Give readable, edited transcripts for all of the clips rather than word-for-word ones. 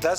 10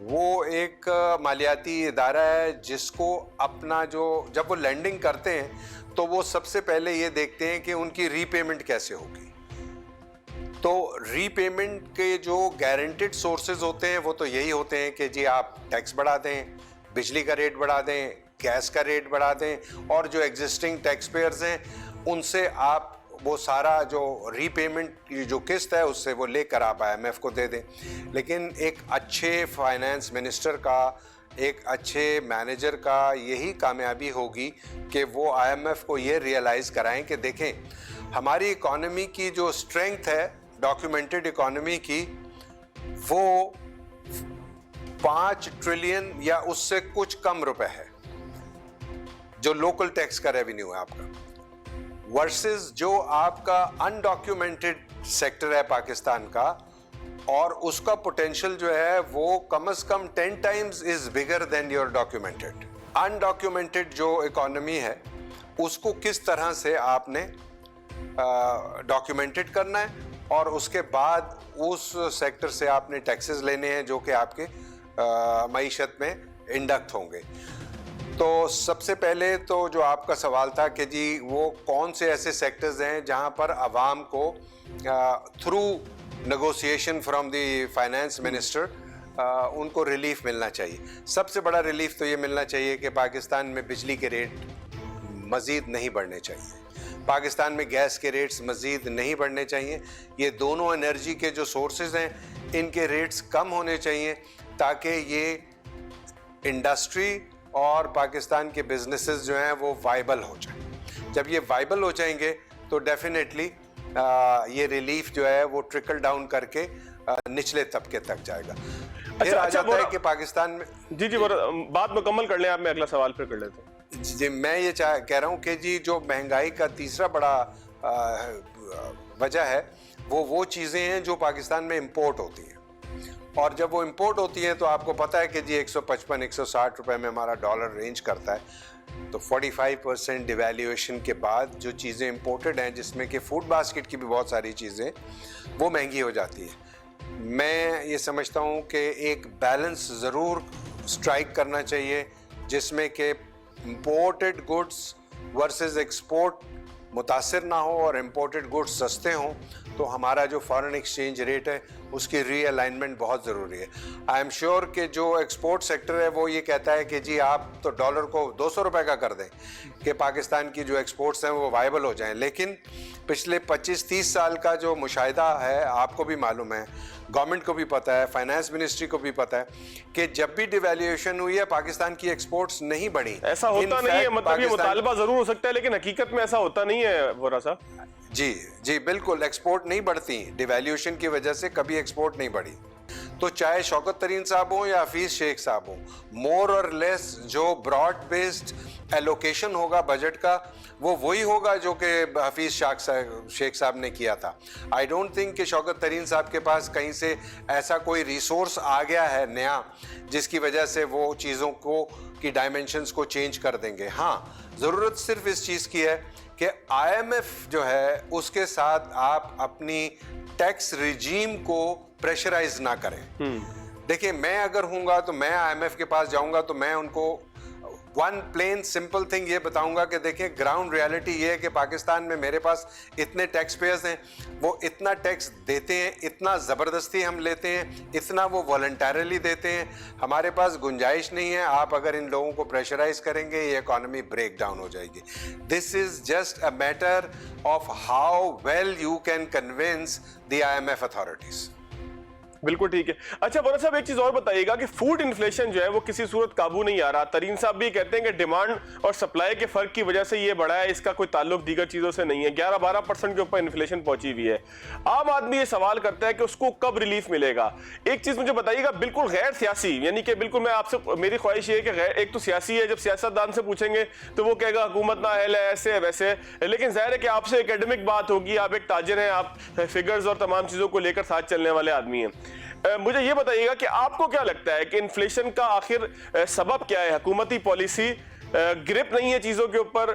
وہ ایک مالیاتی ادارہ ہے جس کو اپنا جب وہ لینڈنگ کرتے ہیں تو وہ سب سے پہلے یہ دیکھتے ہیں کہ ان کی ری پیمنٹ کیسے ہوگی. تو ری پیمنٹ کے جو گارنٹیڈ سورسز ہوتے ہیں وہ تو یہی ہوتے ہیں کہ جی آپ ٹیکس بڑھا دیں, بجلی کا ریٹ بڑھا دیں, گیس کا ریٹ بڑھا دیں, اور جو ایگزسٹنگ ٹیکس پیئرز ہیں ان سے آپ وہ سارا جو ری پیمنٹ جو قسط ہے اس سے وہ لے کر آپ IMF کو دے دیں. لیکن ایک اچھے فائنانس منسٹر کا, ایک اچھے مینیجر کا یہی کامیابی ہوگی کہ وہ IMF کو یہ ریئلائز کرائیں کہ دیکھیں ہماری اکانومی کی جو اسٹرینگتھ ہے, ڈاکیومنٹڈ اکانومی کی, وہ 5 ٹریلین یا اس سے کچھ کم روپے ہے جو لوکل ٹیکس کا ریونیو ہے آپ کا, ورسز جو آپ کا انڈاکیومنٹڈ سیکٹر ہے پاکستان کا, اور اس کا پوٹینشیل جو ہے وہ کم از کم 10 times is bigger than your documented. Undocumented جو اکانومی ہے اس کو کس طرح سے آپ نے ڈاکیومنٹڈ کرنا ہے, اور اس کے بعد اس سیکٹر سے آپ نے ٹیکسز لینے ہیں جو کہ آپ کے معیشت میں انڈکٹ ہوں گے. تو سب سے پہلے تو جو آپ کا سوال تھا کہ جی وہ کون سے ایسے سیکٹرز ہیں جہاں پر عوام کو through negotiation from the finance minister ان کو ریلیف ملنا چاہیے. سب سے بڑا ریلیف تو یہ ملنا چاہیے کہ پاکستان میں بجلی کے ریٹ مزید نہیں بڑھنے چاہیے, پاکستان میں گیس کے ریٹس مزید نہیں بڑھنے چاہیے. یہ دونوں انرجی کے جو سورسز ہیں ان کے ریٹس کم ہونے چاہیے تاکہ یہ انڈسٹری اور پاکستان کے بزنسز جو ہیں وہ وائبل ہو جائیں. جب یہ وائبل ہو جائیں گے تو ڈیفینیٹلی یہ ریلیف جو ہے وہ ٹرکل ڈاؤن کر کے نچلے طبقے تک جائے گا. پھر آ جاتا ہے کہ پاکستان میں جی بات مکمل کر لیں آپ, میں اگلا سوال پھر کر لیتا ہوں. جی میں یہ کہہ رہا ہوں کہ جی جو مہنگائی کا تیسرا بڑا وجہ ہے وہ چیزیں ہیں جو پاکستان میں امپورٹ ہوتی ہیں, اور جب وہ امپورٹ ہوتی ہیں تو آپ کو پتہ ہے کہ جی 155-160 روپے میں ہمارا ڈالر رینج کرتا ہے. تو 45% ڈیویلیویشن کے بعد جو چیزیں امپورٹڈ ہیں جس میں کہ فوڈ باسکٹ کی بھی بہت ساری چیزیں وہ مہنگی ہو جاتی ہیں. میں یہ سمجھتا ہوں کہ ایک بیلنس ضرور اسٹرائک کرنا چاہیے جس میں کہ امپورٹڈ گڈس ورسز ایکسپورٹ متاثر نہ ہو اور امپورٹڈ گڈس سستے ہوں. تو ہمارا جو فارن ایکسچینج ریٹ ہے اس کی ری الائنمنٹ بہت ضروری ہے. آئی ایم شیور کہ جو ایکسپورٹ سیکٹر ہے وہ یہ کہتا ہے کہ جی آپ تو ڈالر کو 200 روپے کا کر دیں کہ پاکستان کی جو ایکسپورٹس ہیں وہ وائبل ہو جائیں. لیکن پچھلے 25-30 سال کا جو مشاہدہ ہے آپ کو بھی معلوم ہے, گورنمنٹ کو بھی پتہ ہے, فائنانس منسٹری کو بھی پتہ ہے کہ جب بھی ڈیویلیویشن ہوئی ہے پاکستان کی ایکسپورٹس نہیں بڑھی. ایسا ہوتا نہیں ہے, مطلب یہ مطالبہ ضرور ہو سکتا ہے لیکن حقیقت میں ایسا ہوتا نہیں ہے وورا صاحب. جی بالکل, ایکسپورٹ نہیں بڑھتی, ڈیویلیویشن کی وجہ سے کبھی ایکسپورٹ نہیں بڑھی. تو چاہے شوکت ترین صاحب ہوں یا حفیظ شیخ صاحب ہوں, مور اور لیس جو براڈ بیسڈ ایلوکیشن ہوگا بجٹ کا وہ وہی ہوگا جو کہ حفیظ شیخ صاحب نے کیا تھا. آئی ڈونٹ تھنک کہ شوکت ترین صاحب کے پاس کہیں سے ایسا کوئی ریسورس آ گیا ہے نیا جس کی وجہ سے وہ چیزوں کو کی ڈائمنشنز کو چینج کر دیں گے. ہاں ضرورت صرف اس چیز کی ہے کہ IMF جو ہے اس کے ساتھ آپ اپنی ٹیکس ریجیم کو پریشرائز نہ کریں. دیکھیں میں اگر ہوں گا تو میں IMF کے پاس جاؤں گا تو میں ان کو ون پلین سمپل تھنگ یہ بتاؤں گا کہ دیکھیں گراؤنڈ ریالٹی یہ ہے کہ پاکستان میں میرے پاس اتنے ٹیکس پیئرز ہیں, وہ اتنا ٹیکس دیتے ہیں, اتنا زبردستی ہم لیتے ہیں, اتنا وہ والنٹیرلی دیتے ہیں, ہمارے پاس گنجائش نہیں ہے. آپ اگر ان لوگوں کو پریشرائز کریں گے یہ اکانومی بریک ڈاؤن ہو جائے گی. This is just a matter of how well you can convince the IMF authorities. بالکل ٹھیک ہے. اچھا بورا صاحب ایک چیز اور بتائیے گا کہ فوڈ انفلیشن جو ہے وہ کسی صورت قابو نہیں آ رہا. ترین صاحب بھی کہتے ہیں کہ ڈیمانڈ اور سپلائی کے فرق کی وجہ سے یہ بڑھا ہے, اس کا کوئی تعلق دیگر چیزوں سے نہیں ہے. 11-12% کے اوپر انفلیشن پہنچی ہوئی ہے. عام آدمی یہ سوال کرتا ہے کہ اس کو کب ریلیف ملے گا. ایک چیز مجھے بتائیے گا بالکل غیر سیاسی, یعنی کہ بالکل میں آپ سے میری خواہش یہ ہے کہ ایک تو سیاسی ہے, جب سیاستدان سے پوچھیں گے تو وہ کہے گا حکومت نااہل ہے ایسے ویسے, لیکن ظاہر ہے کہ آپ سے اکیڈمک بات ہوگی, آپ ایک تاجر ہیں, آپ فگرز اور تمام چیزوں کو لے کر ساتھ چلنے والے آدمی ہیں. مجھے یہ بتائیے گا کہ آپ کو کیا لگتا ہے کہ انفلیشن کا آخر سبب کیا ہے؟ حکومتی پالیسی, گرپ نہیں ہے چیزوں کے اوپر,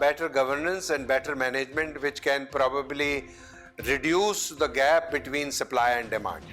better governance and better management which can probably reduce the gap between supply and demand.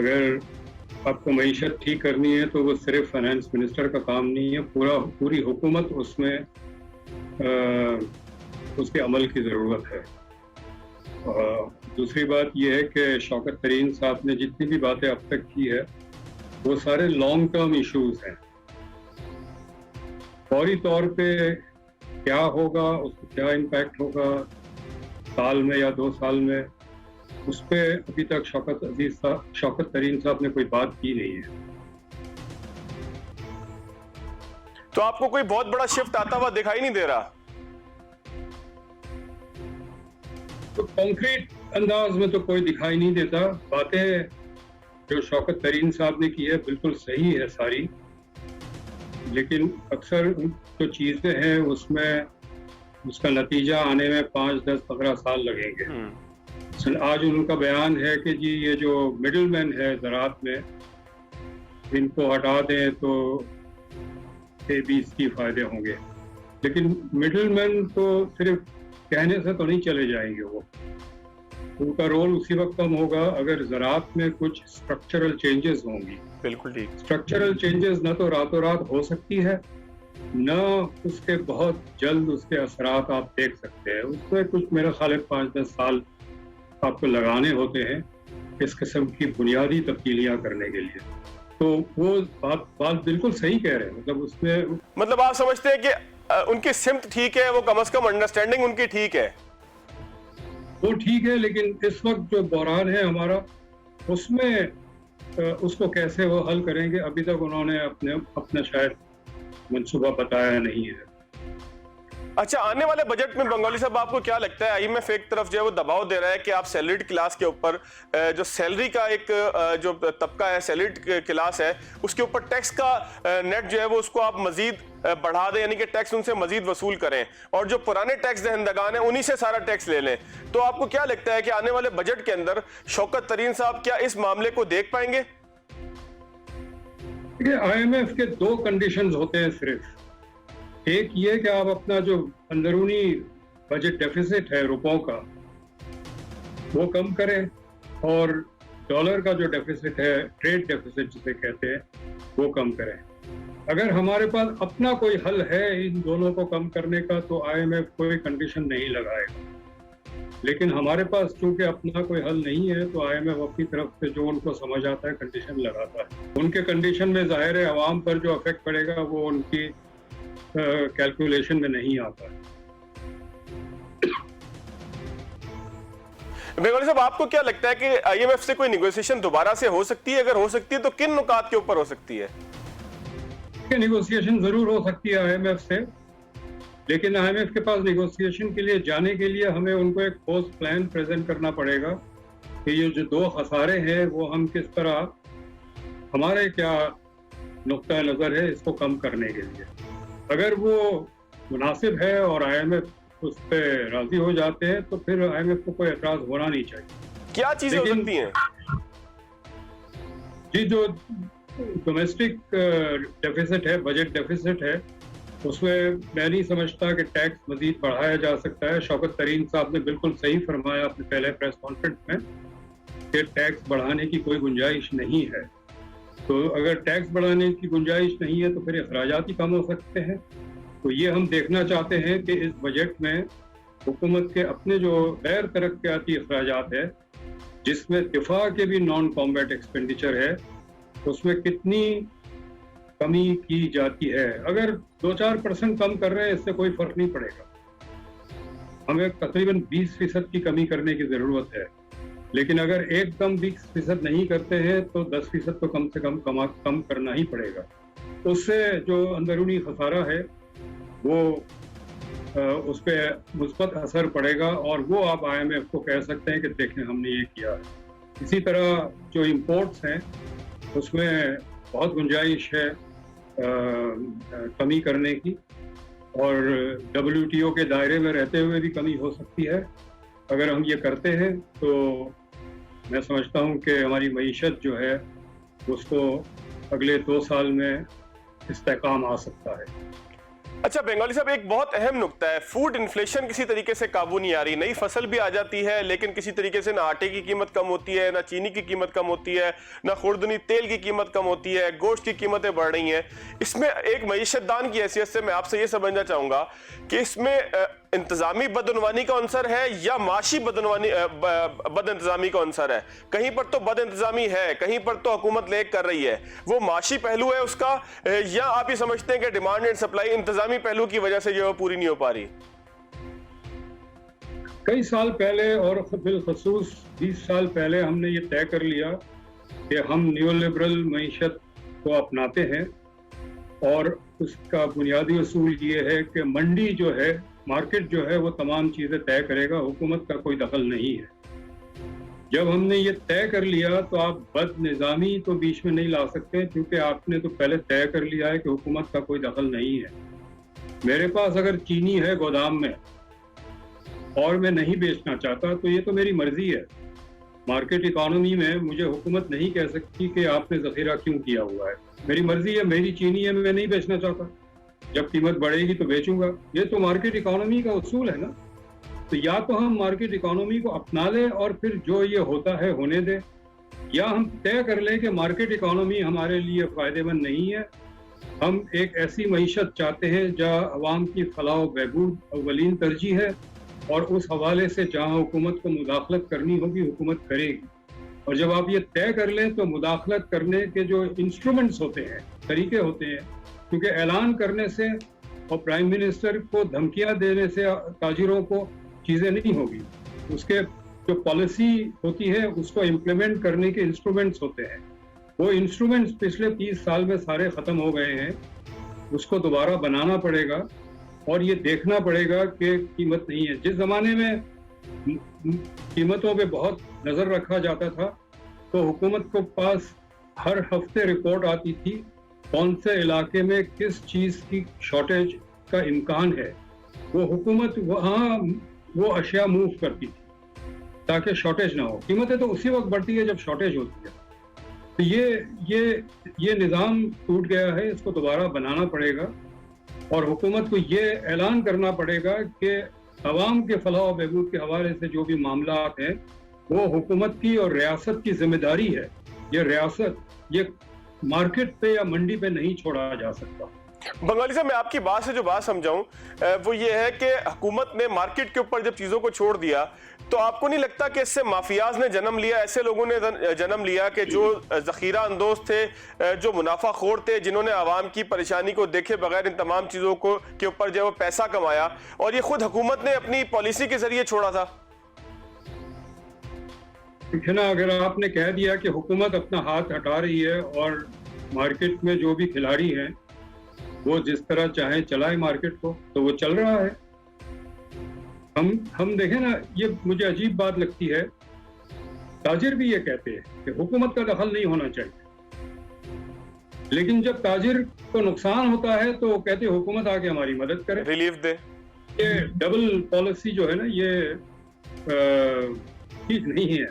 اگر آپ کو معیشت ٹھیک کرنی ہے تو وہ صرف فائنانس منسٹر کا کام نہیں ہے، پوری حکومت اس میں اس کے عمل کی ضرورت ہے۔ دوسری بات یہ ہے کہ شوکت ترین صاحب نے جتنی بھی باتیں اب تک کی ہے وہ سارے لانگ ٹرم ایشوز ہیں۔ فوری طور پہ کیا ہوگا، اس کو کیا امپیکٹ ہوگا سال میں یا 2 سال میں، اس پہ ابھی تک شوکت ترین صاحب نے کوئی بات کی نہیں ہے۔ تو آپ کو کوئی بہت بڑا شفٹ آتا ہوا دکھائی نہیں دے رہا؟ تو کانکریٹ انداز میں تو کوئی دکھائی نہیں دیتا۔ باتیں جو شوکت ترین صاحب نے کی ہے بالکل صحیح ہے ساری، لیکن اکثر جو چیزیں ہیں اس میں اس کا نتیجہ آنے میں 5, 10, 15 سال لگیں گے۔ آج ان کا بیان ہے کہ جی یہ جو مڈل مین ہے زراعت میں، ان کو ہٹا دیں تو 20 فائدے ہوں گے، لیکن مڈل مین تو صرف کہنے سے تو نہیں چلے جائیں گے، وہ ان کا رول اسی وقت کم ہوگا اگر زراعت میں کچھ اسٹرکچرل چینجز ہوں گی۔ بالکل ٹھیک۔ اسٹرکچرل چینجز نہ تو راتوں رات ہو سکتی ہے، نہ اس کے بہت جلد اس کے اثرات آپ دیکھ سکتے ہیں۔ اس میں کچھ میرا خیال ہے 5-10 سال آپ کو لگانے ہوتے ہیں اس قسم کی بنیادی تبدیلیاں کرنے کے لیے۔ تو وہ بات بالکل صحیح کہہ رہے ہیں، اس میں مطلب آپ سمجھتے ہیں کہ ان کی سمت ٹھیک ہے، وہ کم از کم انڈرسٹینڈنگ ان کی ٹھیک ہے؟ وہ ٹھیک ہے، لیکن اس وقت جو بحران ہے ہمارا، اس میں اس کو کیسے وہ حل کریں گے، ابھی تک انہوں نے اپنا شاید منصوبہ بتایا نہیں ہے۔ اچھا، آنے والے بجٹ میں بنگالی صاحب آپ کو کیا لگتا ہے؟ IMF ایک طرف جو ہے وہ دباؤ دے رہا ہے کہ آپ سیلریڈ کلاس کے اوپر جو سیلری کا ایک جو طبقہ ہے، سیلریڈ کلاس ہے، اس کے اوپر ٹیکس کا نیٹ جو ہے وہ اس کو آپ مزید بڑھا دیں، یعنی کہ ٹیکس ان سے مزید وصول کریں، اور جو پرانے ٹیکس دہندگان ہیں انہی سے سارا ٹیکس لے لیں۔ تو آپ کو کیا لگتا ہے کہ آنے والے بجٹ کے اندر شوکت ترین صاحب کیا اس معاملے کو دیکھ پائیں گے؟ IMF کے 2 کنڈیشنز ہوتے ہیں صرف۔ ایک یہ کہ آپ اپنا جو اندرونی بجٹ ڈیفیسٹ ہے روپوں کا وہ کم کریں، اور ڈالر کا جو ڈیفیسٹ ہے، ٹریڈ ڈیفیسٹ جسے کہتے ہیں، وہ کم کریں۔ اگر ہمارے پاس اپنا کوئی حل ہے ان دونوں کو کم کرنے کا تو IMF کوئی کنڈیشن نہیں لگائے گا، لیکن ہمارے پاس چونکہ اپنا کوئی حل نہیں ہے تو IMF اپنی طرف سے جو ان کو سمجھ آتا ہے کنڈیشن لگاتا ہے۔ ان کے کنڈیشن میں ظاہر ہے عوام پر جو افیکٹ پڑے گا وہ ان کی کیلکولیشن میں نہیں آتا ہے۔ بنگالی صاحب، آپ کو کیا لگتا ہے کہ IMF سے کوئی نیگوسیشن دوبارہ سے ہو سکتی ہے؟ اگر ہو سکتی ہے تو کن نکات کے اوپر ہو سکتی ہے؟ نیگوسیشن ضرور ہو سکتی ہے IMF سے، لیکن IMF کے پاس نیگوسیشن کے لیے جانے کے لیے ہمیں ان کو ایک ٹھوس پلان پریزنٹ کرنا پڑے گا کہ یہ جو 2 خسارے ہیں وہ ہم کس طرح، ہمارے کیا نقطہ نظر ہے اس کو کم کرنے کے لیے۔ اگر وہ مناسب ہے اور IMF اس پہ راضی ہو جاتے ہیں تو پھر IMF کو کوئی اعتراض ہونا نہیں چاہیے۔ کیا چیزیں ہو سکتی ہیں؟ جی، جو ڈومیسٹک ڈیفیسٹ ہے، بجٹ ڈیفیسٹ ہے، اس میں میں نہیں سمجھتا کہ ٹیکس مزید بڑھایا جا سکتا ہے۔ شوکت ترین صاحب نے بالکل صحیح فرمایا اپنے پہلے پریس کانفرنس میں کہ ٹیکس بڑھانے کی کوئی گنجائش نہیں ہے۔ تو اگر ٹیکس بڑھانے کی گنجائش نہیں ہے تو پھر اخراجات ہی کم ہو سکتے ہیں۔ تو یہ ہم دیکھنا چاہتے ہیں کہ اس بجٹ میں حکومت کے اپنے جو غیر ترقیاتی اخراجات ہے، جس میں دفاع کے بھی نان کامبیٹ ایکسپینڈیچر ہے، اس میں کتنی کمی کی جاتی ہے۔ اگر 2-4% کم کر رہے ہیں اس سے کوئی فرق نہیں پڑے گا، ہمیں تقریباً 20% کی کمی کرنے کی ضرورت ہے، لیکن اگر ایک دم 20% نہیں کرتے ہیں تو 10% تو کم سے کم کرنا ہی پڑے گا۔ اس سے جو اندرونی خسارہ ہے وہ اس پہ مثبت اثر پڑے گا، اور وہ آپ IMF کو کہہ سکتے ہیں کہ دیکھیں ہم نے یہ کیا ہے۔ اسی طرح جو امپورٹس ہیں اس میں بہت گنجائش ہے کمی کرنے کی، اور WTO کے دائرے میں رہتے ہوئے بھی کمی ہو سکتی ہے۔ اگر ہم یہ کرتے ہیں تو میں سمجھتا ہوں کہ ہماری معیشت جو ہے اس کو اگلے 2 سال میں استحکام آ سکتا ہے۔ اچھا بنگالی صاحب، ایک بہت اہم نکتہ ہے، فوڈ انفلیشن کسی طریقے سے قابو نہیں آ رہی. نئی فصل بھی آ جاتی ہے لیکن کسی طریقے سے نہ آٹے کی قیمت کم ہوتی ہے، نہ چینی کی قیمت کم ہوتی ہے، نہ خوردنی تیل کی قیمت کم ہوتی ہے، گوشت کی قیمتیں بڑھ رہی ہیں. اس میں ایک معیشت دان کی حیثیت سے میں آپ سے یہ سمجھنا چاہوں گا کہ اس میں انتظامی بدعنوانی کا عنصر ہے یا معاشی بد انتظامی کا عنصر ہے؟ کہیں پر تو بد انتظامی ہے، کہیں پر تو حکومت لیک کر رہی ہے، وہ معاشی پہلو ہے اس کا، یا آپ یہ سمجھتے ہیں کہ ڈیمانڈ اینڈ سپلائی انتظامی پہلو کی وجہ سے جو ہے پوری نہیں ہو پا رہی؟ کئی سال پہلے اور بالخصوص 20 سال پہلے ہم نے یہ طے کر لیا کہ ہم نیو لبرل معیشت کو اپناتے ہیں، اور اس کا بنیادی اصول یہ ہے کہ منڈی جو ہے، مارکیٹ جو ہے، وہ تمام چیزیں طے کرے گا، حکومت کا کوئی دخل نہیں ہے. جب ہم نے یہ طے کر لیا تو آپ بد نظامی تو بیچ میں نہیں لا سکتے، کیونکہ آپ نے تو پہلے طے کر لیا ہے کہ حکومت کا کوئی دخل نہیں ہے. میرے پاس اگر چینی ہے گودام میں اور میں نہیں بیچنا چاہتا تو یہ تو میری مرضی ہے. مارکیٹ اکانومی میں مجھے حکومت نہیں کہہ سکتی کہ آپ نے ذخیرہ کیوں کیا ہوا ہے. میری مرضی ہے، میری چینی ہے، میں نہیں بیچنا چاہتا، جب قیمت بڑھے گی تو بیچوں گا. یہ تو مارکیٹ اکانومی کا اصول ہے نا. تو یا تو ہم مارکیٹ اکانومی کو اپنا لیں اور پھر جو یہ ہوتا ہے ہونے دیں، یا ہم طے کر لیں کہ مارکیٹ اکانومی ہمارے لیے فائدہ مند نہیں ہے. ہم ایک ایسی معیشت چاہتے ہیں جہاں عوام کی فلاح و بہبود اولین ترجیح ہے، اور اس حوالے سے جہاں حکومت کو مداخلت کرنی ہوگی حکومت کرے گی. اور جب آپ یہ طے کر لیں تو مداخلت کرنے کے جو انسٹرومنٹس ہوتے ہیں، طریقے ہوتے ہیں، کیونکہ اعلان کرنے سے اور پرائم منسٹر کو دھمکیاں دینے سے تاجروں کو چیزیں نہیں ہوگی. اس کے جو پالیسی ہوتی ہے اس کو امپلیمنٹ کرنے کے انسٹرومنٹس ہوتے ہیں. وہ انسٹرومنٹس پچھلے 30 سال میں سارے ختم ہو گئے ہیں. اس کو دوبارہ بنانا پڑے گا اور یہ دیکھنا پڑے گا کہ قیمت نہیں ہے. جس زمانے میں قیمتوں پہ بہت نظر رکھا جاتا تھا تو حکومت کو پاس ہر ہفتے رپورٹ آتی تھی کون سے علاقے میں کس چیز کی شارٹیج کا امکان ہے. وہ حکومت وہاں وہ اشیاء موو کرتی تھی تاکہ شارٹیج نہ ہو. قیمتیں تو اسی وقت بڑھتی ہے جب شارٹیج ہوتی ہے. تو یہ نظام ٹوٹ گیا ہے، اس کو دوبارہ بنانا پڑے گا، اور حکومت کو یہ اعلان کرنا پڑے گا کہ عوام کے فلاح و بہبود کے حوالے سے جو بھی معاملات ہیں وہ حکومت کی اور ریاست کی ذمہ داری ہے. یہ ریاست یہ مارکیٹ پہ یا منڈی پہ نہیں چھوڑا جا سکتا. بنگالی صاحب، میں آپ کی بات سے جو بات سمجھاؤں وہ یہ ہے کہ حکومت نے مارکیٹ کے اوپر جب چیزوں کو چھوڑ دیا تو آپ کو نہیں لگتا کہ اس سے مافیاز نے جنم لیا، ایسے لوگوں نے جنم لیا کہ جو ذخیرہ اندوز تھے، جو منافع خور تھے، جنہوں نے عوام کی پریشانی کو دیکھے بغیر ان تمام چیزوں کو کے اوپر جو پیسہ کمایا، اور یہ خود حکومت نے اپنی پالیسی کے ذریعے چھوڑا تھا؟ نا اگر آپ نے کہہ دیا کہ حکومت اپنا ہاتھ ہٹا رہی ہے اور مارکیٹ میں جو بھی کھلاڑی ہیں وہ جس طرح چاہیں چلائے مارکیٹ کو، تو وہ چل رہا ہے. ہم دیکھیں نا، یہ مجھے عجیب بات لگتی ہے، تاجر بھی یہ کہتے ہیں کہ حکومت کا دخل نہیں ہونا چاہیے، لیکن جب تاجر کو نقصان ہوتا ہے تو وہ کہتے ہیں حکومت آ کے ہماری مدد کرے، ریلیف دے. یہ ڈبل پالیسی جو ہے نا، یہ ٹھیک نہیں ہے.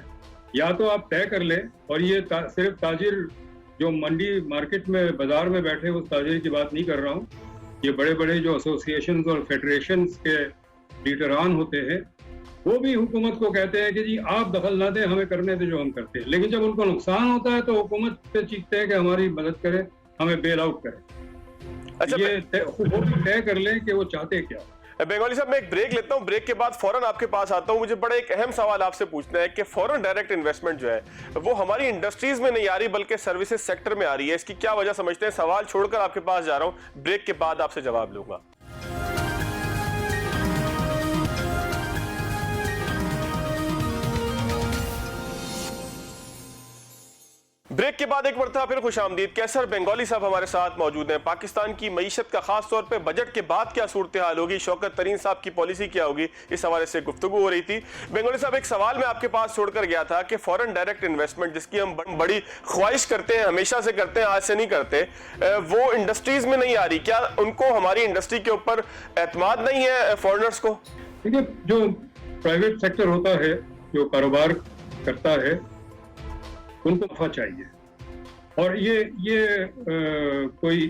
یا تو آپ طے کر لیں، اور یہ صرف تاجر جو منڈی مارکیٹ میں بازار میں بیٹھے اس تاجر کی بات نہیں کر رہا ہوں، یہ بڑے بڑے جو ایسوسیشنز اور فیڈریشنز کے لیڈران ہوتے ہیں وہ بھی حکومت کو کہتے ہیں کہ جی آپ دخل نہ دیں، ہمیں کرنے دیں جو ہم کرتے ہیں. لیکن جب ان کو نقصان ہوتا ہے تو حکومت پہ چیختے ہیں کہ ہماری مدد کرے، ہمیں بیل آؤٹ کرے. یہ وہ بھی طے کر لیں کہ وہ چاہتے کیا. بنگالی صاحب، میں ایک بریک لیتا ہوں، بریک کے بعد فوراً آپ کے پاس آتا ہوں. مجھے بڑا ایک اہم سوال آپ سے پوچھنا ہے کہ فورن ڈائریکٹ انویسٹمنٹ جو ہے وہ ہماری انڈسٹریز میں نہیں آ رہی بلکہ سروسز سیکٹر میں آ رہی ہے. اس کی کیا وجہ سمجھتے ہیں؟ سوال چھوڑ کر آپ کے پاس جا رہا ہوں، بریک کے بعد آپ سے جواب لوں گا. بریک کے بعد ایک مرتبہ پھر خوش آمدید. کیسر بنگالی صاحب ہمارے ساتھ موجود ہیں. پاکستان کی معیشت کا خاص طور پہ بجٹ کے بعد کیا صورتحال ہوگی، شوکت ترین صاحب کی پالیسی کیا ہوگی، اس حوالے سے گفتگو ہو رہی تھی. بنگالی صاحب، ایک سوال میں آپ کے پاس چھوڑ کر گیا تھا کہ فورن ڈائریکٹ انویسٹمنٹ جس کی ہم بڑی خواہش کرتے ہیں، ہمیشہ سے کرتے ہیں، آج سے نہیں کرتے، وہ انڈسٹریز میں نہیں آ رہی. کیا ان کو ہماری انڈسٹری کے اوپر اعتماد نہیں ہے فورنرز کو؟ دیکھیے، جو پرائیویٹ سیکٹر ہوتا ہے، جو کاروبار کرتا ہے، ان کو نفع چاہیے، اور یہ کوئی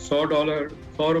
$100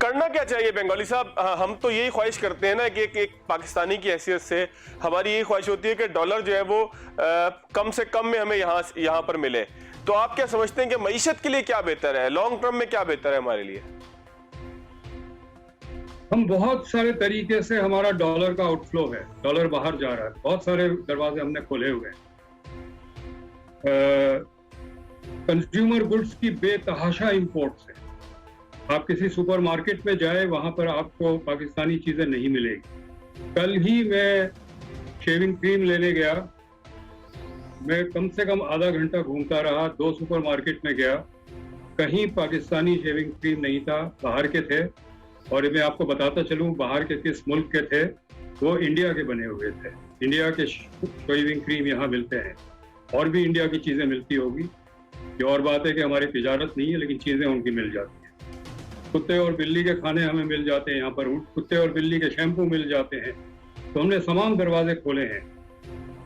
کرنا کیا چاہیے بنگالی صاحب؟ ہم تو یہی خواہش کرتے ہیں نا کہ ایک پاکستانی کی حیثیت سے ہماری یہی خواہش ہوتی ہے کہ ڈالر جو ہے وہ کم سے کم میں ہمیں یہاں پر ملے. تو آپ کیا سمجھتے ہیں کہ معیشت کے لیے کیا بہتر ہے، لانگ ٹرم میں کیا بہتر ہے ہمارے لیے؟ ہم بہت سارے طریقے سے ہمارا ڈالر کا آؤٹ فلو ہے، ڈالر باہر جا رہا ہے، بہت سارے دروازے ہم نے کھولے ہوئے ہیں. کنزیومر گڈس کی بے تحاشا امپورٹس ہے. آپ کسی سپر مارکیٹ میں جائے، وہاں پر آپ کو پاکستانی چیزیں نہیں ملے گی. کل ہی میں شیونگ کریم لینے گیا، میں کم سے کم آدھا گھنٹہ گھومتا رہا، 2 سپر مارکیٹ میں گیا، کہیں پاکستانی شیونگ کریم نہیں تھا، باہر کے تھے. اور میں آپ کو بتاتا چلوں باہر کے کس ملک کے تھے، وہ انڈیا کے بنے ہوئے تھے. انڈیا کے شیونگ کریم یہاں ملتے ہیں، اور بھی انڈیا کی چیزیں ملتی ہوگی. یہ اور بات ہے کہ ہماری تجارت نہیں ہے، لیکن چیزیں ان کی مل جاتی ہیں. کتے اور بلی کے کھانے ہمیں مل جاتے ہیں یہاں پر، کتے اور بلی کے شیمپو مل جاتے ہیں. تو ہم نے تمام دروازے کھولے ہیں.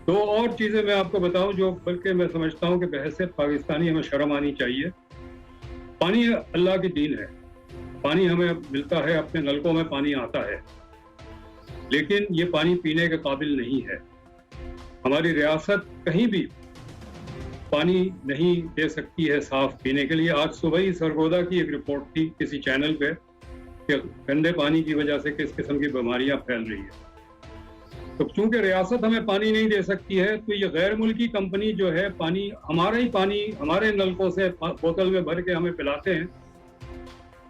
2 اور چیزیں میں آپ کو بتاؤں جو بلکہ میں سمجھتا ہوں کہ بحیثیت پاکستانی ہمیں شرم آنی چاہیے. پانی اللہ کی دین ہے، پانی ہمیں ملتا ہے، اپنے نلکوں میں پانی آتا ہے، لیکن یہ پانی پینے کے قابل نہیں ہے. ہماری ریاست کہیں بھی پانی نہیں دے سکتی ہے صاف پینے کے لیے. آج صبح ہی سرگودا کی ایک رپورٹ تھی کسی چینل پہ کہ گندے پانی کی وجہ سے کس قسم کی بیماریاں پھیل رہی ہیں. تو چونکہ ریاست ہمیں پانی نہیں دے سکتی ہے، تو یہ غیر ملکی کمپنی جو ہے پانی ہمارے نلکوں سے بوتل میں بھر کے ہمیں پلاتے ہیں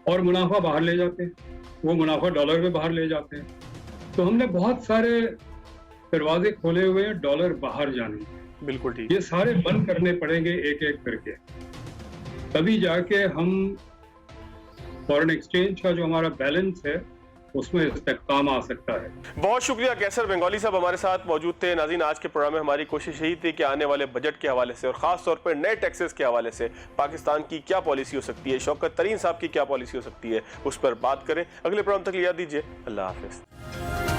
اور منافع باہر لے جاتے ہیں. وہ منافع ڈالر میں باہر لے جاتے ہیں. تو ہم نے بہت سارے دروازے کھولے ہوئے ہیں ڈالر باہر جانے کے. بالکل ٹھیک. یہ سارے بند کرنے پڑیں گے ایک ایک کر کے، تبھی جا کے ہم فورن ایکسچینج کا جو ہمارا بیلنس ہے اس میں استحکام آ سکتا ہے. بہت شکریہ کیسر بنگالی صاحب ہمارے ساتھ موجود تھے. ناظرین، آج کے پروگرام میں ہماری کوشش یہی تھی کہ آنے والے بجٹ کے حوالے سے اور خاص طور پر نئے ٹیکسز کے حوالے سے پاکستان کی کیا پالیسی ہو سکتی ہے، شوکت ترین صاحب کی کیا پالیسی ہو سکتی ہے، اس پر بات کریں. اگلے پروگرام تک یاد دیجیے. اللہ حافظ.